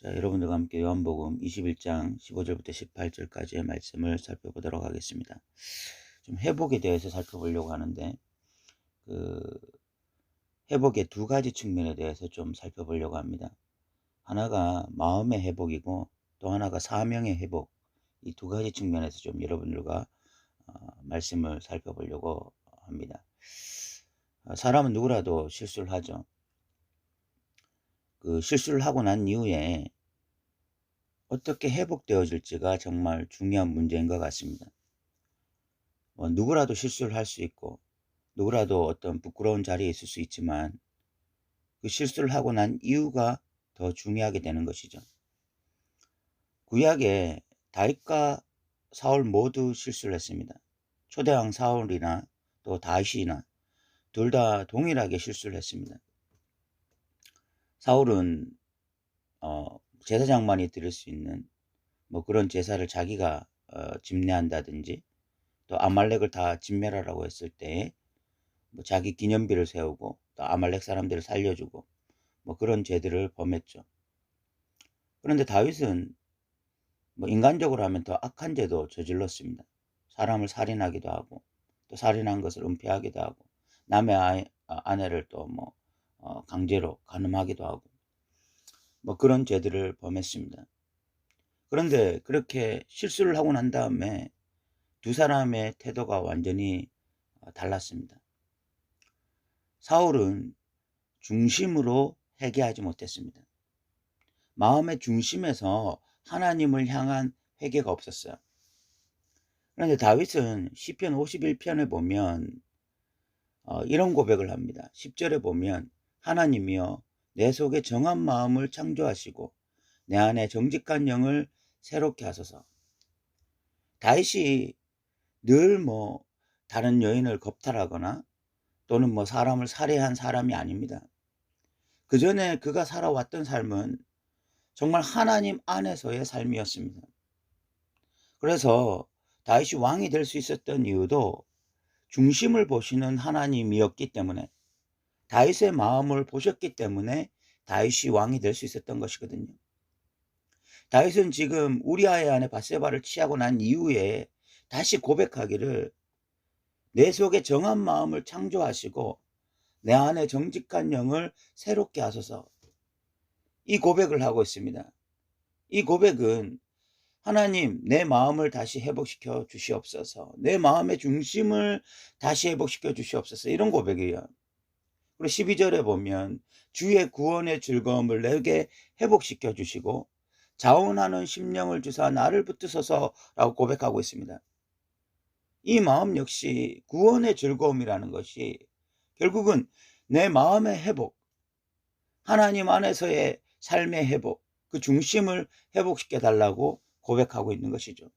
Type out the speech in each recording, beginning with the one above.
자, 여러분들과 함께 요한복음 21장 15절부터 18절까지의 말씀을 살펴보도록 하겠습니다. 좀 회복에 대해서 살펴보려고 하는데, 그 회복의 두 가지 측면에 대해서 좀 살펴보려고 합니다. 하나가 마음의 회복이고 또 하나가 사명의 회복. 이 두 가지 측면에서 좀 여러분들과 말씀을 살펴보려고 합니다. 사람은 누구라도 실수를 하죠. 그 실수를 하고 난 이후에 어떻게 회복되어질지가 정말 중요한 문제인 것 같습니다. 누구라도 실수를 할 수 있고 누구라도 어떤 부끄러운 자리에 있을 수 있지만 그 실수를 하고 난 이유가 더 중요하게 되는 것이죠. 구약에 다윗과 사울 모두 실수를 했습니다. 초대왕 사울이나 또 다윗이나 둘 다 동일하게 실수를 했습니다. 사울은 제사장만이 드릴 수 있는 그런 제사를 자기가 집례한다든지 또 아말렉을 다 진멸하라고 했을 때 자기 기념비를 세우고 또 아말렉 사람들을 살려주고 그런 죄들을 범했죠. 그런데 다윗은 인간적으로 하면 더 악한 죄도 저질렀습니다. 사람을 살인하기도 하고 또 살인한 것을 은폐하기도 하고 남의 아내를 또 강제로 간음하기도 하고 그런 죄들을 범했습니다. 그런데 그렇게 실수를 하고 난 다음에 두 사람의 태도가 완전히 달랐습니다. 사울은 중심으로 회개하지 못했습니다. 마음의 중심에서 하나님을 향한 회개가 없었어요. 그런데 다윗은 시편 51편에 보면 이런 고백을 합니다. 10절에 보면 하나님이여 내 속에 정한 마음을 창조하시고 내 안에 정직한 영을 새롭게 하소서. 다윗이 늘 다른 여인을 겁탈하거나 또는 사람을 살해한 사람이 아닙니다. 그 전에 그가 살아왔던 삶은 정말 하나님 안에서의 삶이었습니다. 그래서 다윗이 왕이 될 수 있었던 이유도 중심을 보시는 하나님이었기 때문에 다윗의 마음을 보셨기 때문에 다윗이 왕이 될 수 있었던 것이거든요. 다윗은 지금 우리아의 아내 밧세바를 취하고 난 이후에 다시 고백하기를 내 속에 정한 마음을 창조하시고 내 안에 정직한 영을 새롭게 하소서. 이 고백을 하고 있습니다. 이 고백은 하나님 내 마음을 다시 회복시켜 주시옵소서. 내 마음의 중심을 다시 회복시켜 주시옵소서. 이런 고백이에요. 그리고 12절에 보면 주의 구원의 즐거움을 내게 회복시켜 주시고 자원하는 심령을 주사 나를 붙드소서라고 고백하고 있습니다. 이 마음 역시 구원의 즐거움이라는 것이 결국은 내 마음의 회복, 하나님 안에서의 삶의 회복, 그 중심을 회복시켜 달라고 고백하고 있는 것이죠.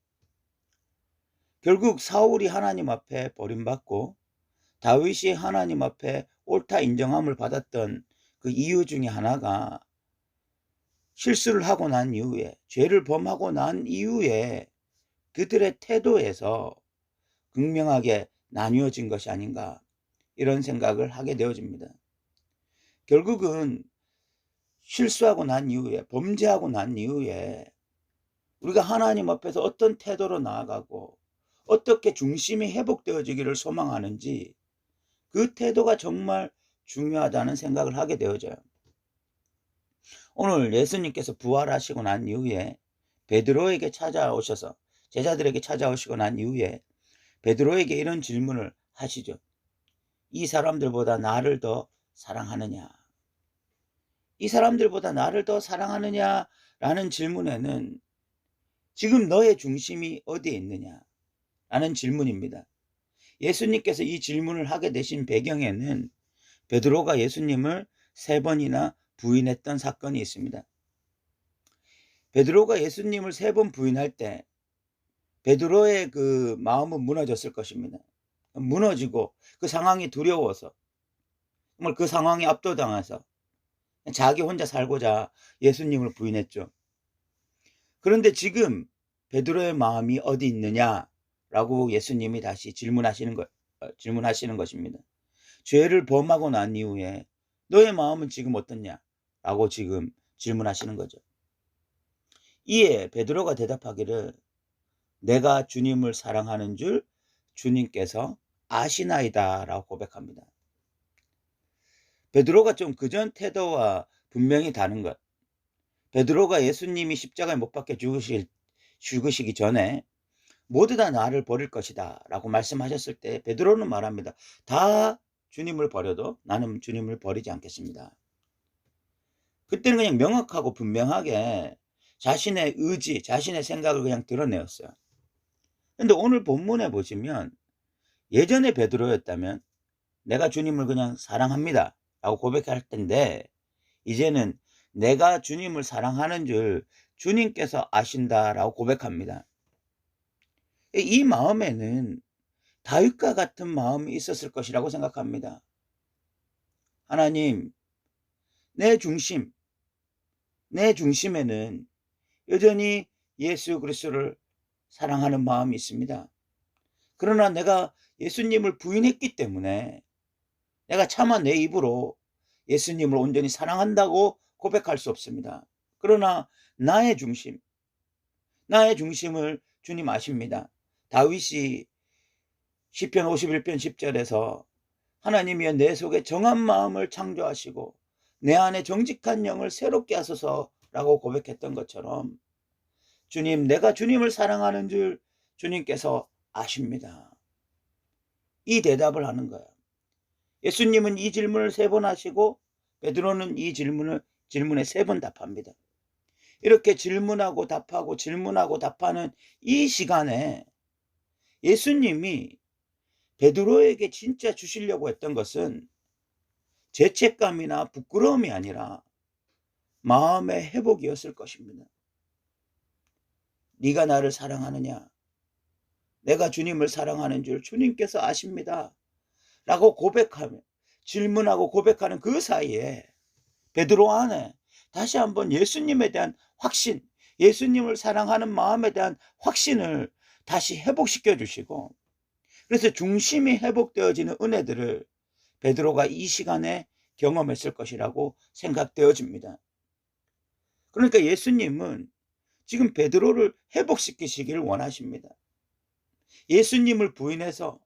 결국 사울이 하나님 앞에 버림받고 다윗이 하나님 앞에 옳다 인정함을 받았던 그 이유 중에 하나가 실수를 하고 난 이후에, 죄를 범하고 난 이후에 그들의 태도에서 극명하게 나뉘어진 것이 아닌가, 이런 생각을 하게 되어집니다. 결국은 실수하고 난 이후에, 범죄하고 난 이후에 우리가 하나님 앞에서 어떤 태도로 나아가고 어떻게 중심이 회복되어지기를 소망하는지, 그 태도가 정말 중요하다는 생각을 하게 되어져요. 오늘 예수님께서 부활하시고 난 이후에 베드로에게 찾아오셔서, 제자들에게 찾아오시고 난 이후에 베드로에게 이런 질문을 하시죠. 이 사람들보다 나를 더 사랑하느냐? 이 사람들보다 나를 더 사랑하느냐? 라는 질문에는 지금 너의 중심이 어디에 있느냐? 라는 질문입니다. 예수님께서 이 질문을 하게 되신 배경에는 베드로가 예수님을 3번이나 부인했던 사건이 있습니다. 베드로가 예수님을 3번 부인할 때 베드로의 그 마음은 무너졌을 것입니다. 무너지고 그 상황이 두려워서, 정말 그 상황에 압도당해서 자기 혼자 살고자 예수님을 부인했죠. 그런데 지금 베드로의 마음이 어디 있느냐라고 예수님이 다시 질문하시는 것입니다. 죄를 범하고 난 이후에 너의 마음은 지금 어떻냐라고 지금 질문하시는 거죠. 이에 베드로가 대답하기를 내가 주님을 사랑하는 줄 주님께서 아시나이다라고 고백합니다. 베드로가 좀 그전 태도와 분명히 다른 것. 베드로가 예수님이 십자가에 못 박혀 죽으시기 전에 모두 다 나를 버릴 것이다 라고 말씀하셨을 때 베드로는 말합니다. 다 주님을 버려도 나는 주님을 버리지 않겠습니다. 그때는 그냥 명확하고 분명하게 자신의 의지, 자신의 생각을 그냥 드러내었어요. 근데 오늘 본문에 보시면 예전에 베드로였다면 내가 주님을 그냥 사랑합니다 라고 고백할 텐데 이제는 내가 주님을 사랑하는 줄 주님께서 아신다라고 고백합니다. 이 마음에는 다윗과 같은 마음이 있었을 것이라고 생각합니다. 하나님, 내 중심에는 여전히 예수 그리스도를 사랑하는 마음이 있습니다. 그러나 내가 예수님을 부인했기 때문에 내가 차마 내 입으로 예수님을 온전히 사랑한다고 고백할 수 없습니다. 그러나 나의 중심을 주님 아십니다. 다윗이 시편 51편 10절에서 하나님이여 내 속에 정한 마음을 창조하시고 내 안에 정직한 영을 새롭게 하소서라고 고백했던 것처럼 주님, 내가 주님을 사랑하는 줄 주님께서 아십니다. 이 대답을 하는 거예요. 예수님은 이 질문을 3번 하시고 베드로는 이 질문에 3번 답합니다. 이렇게 질문하고 답하는 이 시간에 예수님이 베드로에게 진짜 주시려고 했던 것은 죄책감이나 부끄러움이 아니라 마음의 회복이었을 것입니다. 네가 나를 사랑하느냐? 내가 주님을 사랑하는 줄 주님께서 아십니다. 라고 고백하며 질문하고 고백하는 그 사이에 베드로 안에 다시 한번 예수님에 대한 확신, 예수님을 사랑하는 마음에 대한 확신을 다시 회복시켜 주시고 그래서 중심이 회복되어지는 은혜들을 베드로가 이 시간에 경험했을 것이라고 생각되어집니다. 그러니까 예수님은 지금 베드로를 회복시키시기를 원하십니다. 예수님을 부인해서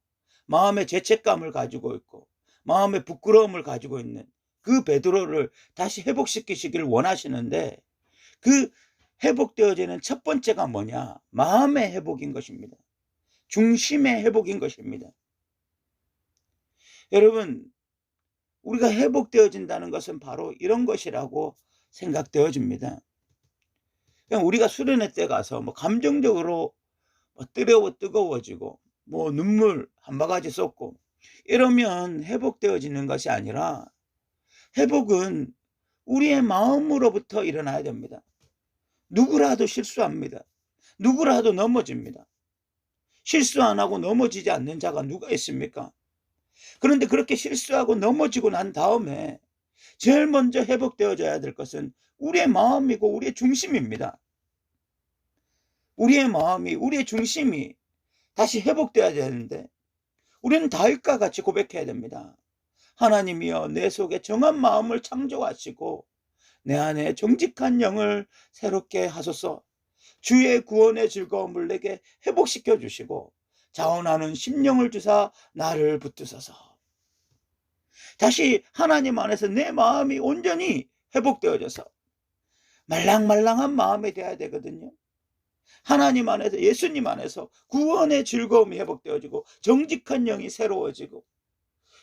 마음의 죄책감을 가지고 있고 마음의 부끄러움을 가지고 있는 그 베드로를 다시 회복시키시기를 원하시는데 그 회복되어지는 첫 번째가 뭐냐? 마음의 회복인 것입니다. 중심의 회복인 것입니다. 여러분, 우리가 회복되어진다는 것은 바로 이런 것이라고 생각되어집니다. 그냥 우리가 수련회 때 가서 감정적으로 뜨거워지고 눈물 한 바가지 쏟고 이러면 회복되어지는 것이 아니라 회복은 우리의 마음으로부터 일어나야 됩니다. 누구라도 실수합니다. 누구라도 넘어집니다. 실수 안 하고 넘어지지 않는 자가 누가 있습니까? 그런데 그렇게 실수하고 넘어지고 난 다음에 제일 먼저 회복되어져야 될 것은 우리의 마음이고 우리의 중심입니다. 우리의 마음이, 우리의 중심이 다시 회복되어야 되는데 우리는 다윗과 같이 고백해야 됩니다. 하나님이여 내 속에 정한 마음을 창조하시고 내 안에 정직한 영을 새롭게 하소서. 주의 구원의 즐거움을 내게 회복시켜 주시고 자원하는 심령을 주사 나를 붙드소서. 다시 하나님 안에서 내 마음이 온전히 회복되어져서 말랑말랑한 마음이 되어야 되거든요. 하나님 안에서, 예수님 안에서 구원의 즐거움이 회복되어지고 정직한 영이 새로워지고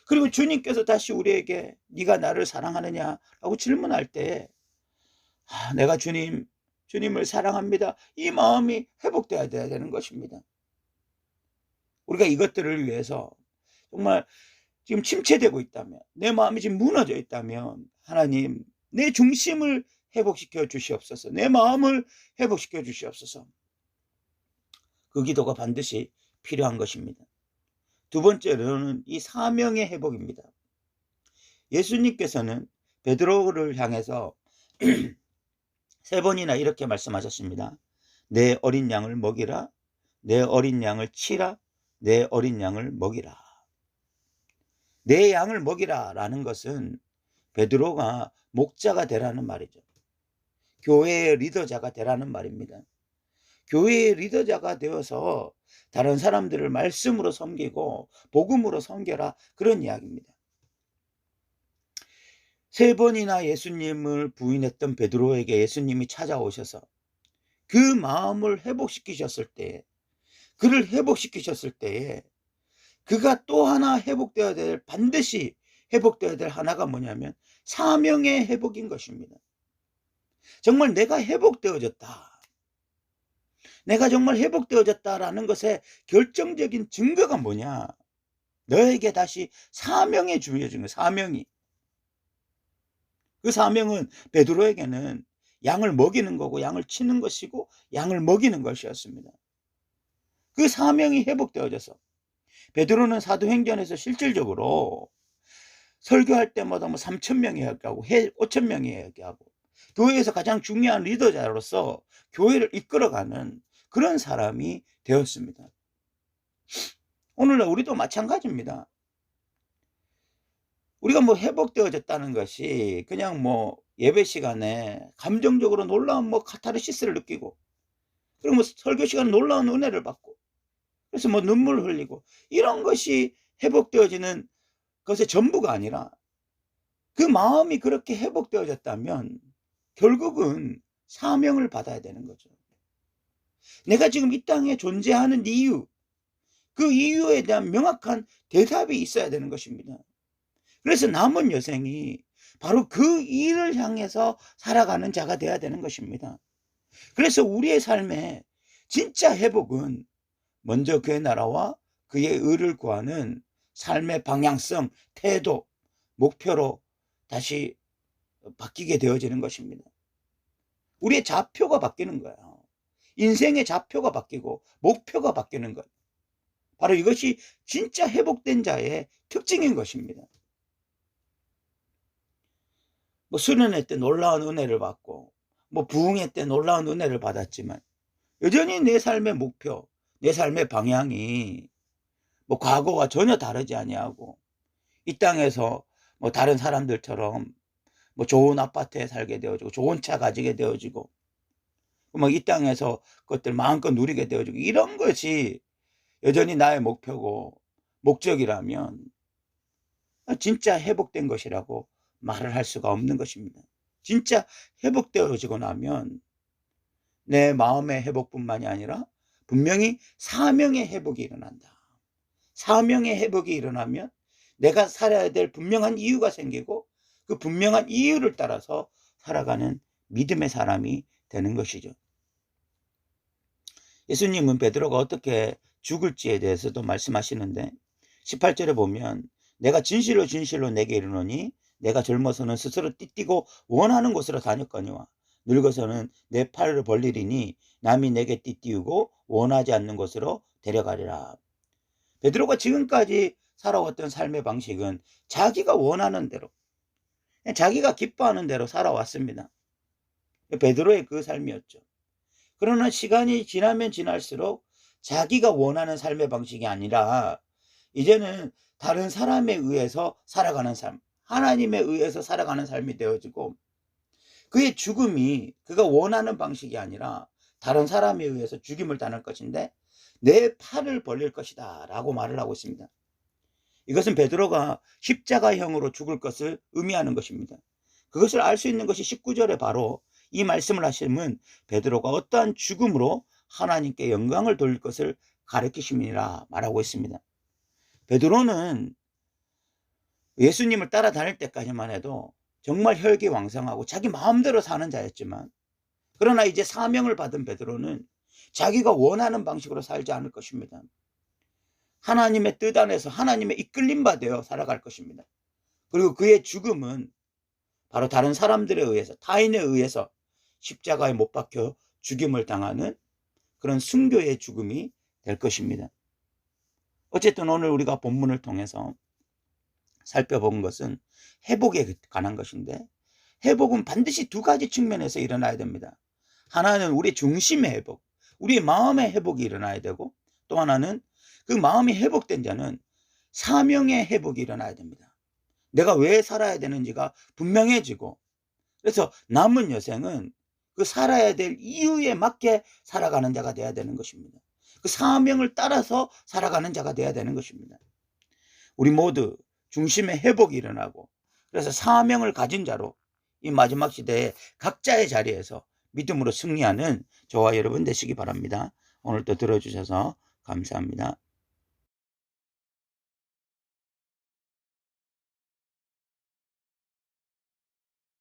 그리고 주님께서 다시 우리에게 네가 나를 사랑하느냐 라고 질문할 때 내가 주님을 사랑합니다. 이 마음이 회복되어야 되는 것입니다. 우리가 이것들을 위해서 정말 지금 침체되고 있다면 내 마음이 지금 무너져 있다면 하나님 내 중심을 회복시켜 주시옵소서. 내 마음을 회복시켜 주시옵소서. 그 기도가 반드시 필요한 것입니다. 두 번째로는 이 사명의 회복입니다. 예수님께서는 베드로를 향해서 3번이나 이렇게 말씀하셨습니다. 내 어린 양을 먹이라, 내 어린 양을 치라, 내 어린 양을 먹이라. 내 양을 먹이라 라는 것은 베드로가 목자가 되라는 말이죠. 교회의 리더자가 되라는 말입니다. 교회의 리더자가 되어서 다른 사람들을 말씀으로 섬기고 복음으로 섬겨라, 그런 이야기입니다. 3번이나 예수님을 부인했던 베드로에게 예수님이 찾아오셔서 그 마음을 회복시키셨을 때에, 그를 회복시키셨을 때에 그가 또 하나 회복되어야 될, 반드시 회복되어야 될 하나가 뭐냐면 사명의 회복인 것입니다. 정말 내가 회복되어졌다, 내가 정말 회복되어졌다라는 것의 결정적인 증거가 뭐냐? 너에게 다시 사명이 주어진 거예요. 사명이. 그 사명은 베드로에게는 양을 먹이는 거고 양을 치는 것이고 양을 먹이는 것이었습니다. 그 사명이 회복되어져서 베드로는 사도행전에서 실질적으로 설교할 때마다 3,000명이 이야기하고 5,000명이 이야기하고 교회에서 가장 중요한 리더자로서 교회를 이끌어가는 그런 사람이 되었습니다. 오늘날 우리도 마찬가지입니다. 우리가 회복되어졌다는 것이 그냥 예배 시간에 감정적으로 놀라운 카타르시스를 느끼고, 그리고 설교 시간에 놀라운 은혜를 받고, 그래서 눈물을 흘리고, 이런 것이 회복되어지는 것의 전부가 아니라, 그 마음이 그렇게 회복되어졌다면 결국은 사명을 받아야 되는 거죠. 내가 지금 이 땅에 존재하는 이유, 그 이유에 대한 명확한 대답이 있어야 되는 것입니다. 그래서 남은 여생이 바로 그 일을 향해서 살아가는 자가 되어야 되는 것입니다. 그래서 우리의 삶의 진짜 회복은 먼저 그의 나라와 그의 의를 구하는 삶의 방향성, 태도, 목표로 다시 바뀌게 되어지는 것입니다. 우리의 좌표가 바뀌는 거예요. 인생의 좌표가 바뀌고 목표가 바뀌는 것. 바로 이것이 진짜 회복된 자의 특징인 것입니다. 수련회 때 놀라운 은혜를 받고 부흥회 때 놀라운 은혜를 받았지만 여전히 내 삶의 목표, 내 삶의 방향이 과거와 전혀 다르지 아니하고 이 땅에서 다른 사람들처럼 좋은 아파트에 살게 되어지고 좋은 차 가지게 되어지고 이 땅에서 그것들 마음껏 누리게 되어지고, 이런 것이 여전히 나의 목표고 목적이라면 진짜 회복된 것이라고 말을 할 수가 없는 것입니다. 진짜 회복되어지고 나면 내 마음의 회복뿐만이 아니라 분명히 사명의 회복이 일어난다. 사명의 회복이 일어나면 내가 살아야 될 분명한 이유가 생기고 그 분명한 이유를 따라서 살아가는 믿음의 사람이 되는 것이죠. 예수님은 베드로가 어떻게 죽을지에 대해서도 말씀하시는데 18절에 보면 내가 진실로 진실로 내게 이르노니 내가 젊어서는 스스로 띠띠고 원하는 곳으로 다녔거니와 늙어서는 내 팔을 벌리리니 남이 내게 띠띠우고 원하지 않는 곳으로 데려가리라. 베드로가 지금까지 살아왔던 삶의 방식은 자기가 원하는 대로, 자기가 기뻐하는 대로 살아왔습니다. 베드로의 그 삶이었죠. 그러나 시간이 지나면 지날수록 자기가 원하는 삶의 방식이 아니라 이제는 다른 사람에 의해서 살아가는 삶, 하나님에 의해서 살아가는 삶이 되어지고, 그의 죽음이 그가 원하는 방식이 아니라 다른 사람에 의해서 죽임을 당할 것인데 내 팔을 벌릴 것이다 라고 말을 하고 있습니다. 이것은 베드로가 십자가형으로 죽을 것을 의미하는 것입니다. 그것을 알 수 있는 것이 19절에 바로 이 말씀을 하시면 베드로가 어떠한 죽음으로 하나님께 영광을 돌릴 것을 가르치심이라 말하고 있습니다. 베드로는 예수님을 따라다닐 때까지만 해도 정말 혈기왕성하고 자기 마음대로 사는 자였지만, 그러나 이제 사명을 받은 베드로는 자기가 원하는 방식으로 살지 않을 것입니다. 하나님의 뜻 안에서 하나님의 이끌림 받아 살아갈 것입니다. 그리고 그의 죽음은 바로 다른 사람들에 의해서, 타인에 의해서 십자가에 못 박혀 죽임을 당하는 그런 순교의 죽음이 될 것입니다. 어쨌든 오늘 우리가 본문을 통해서 살펴본 것은 회복에 관한 것인데, 회복은 반드시 두 가지 측면에서 일어나야 됩니다. 하나는 우리 중심의 회복, 우리 마음의 회복이 일어나야 되고, 또 하나는 그 마음이 회복된 자는 사명의 회복이 일어나야 됩니다. 내가 왜 살아야 되는지가 분명해지고, 그래서 남은 여생은 그 살아야 될 이유에 맞게 살아가는 자가 돼야 되는 것입니다. 그 사명을 따라서 살아가는 자가 돼야 되는 것입니다. 우리 모두 중심의 회복이 일어나고, 그래서 사명을 가진 자로 이 마지막 시대에 각자의 자리에서 믿음으로 승리하는 저와 여러분 되시기 바랍니다. 오늘도 들어주셔서 감사합니다.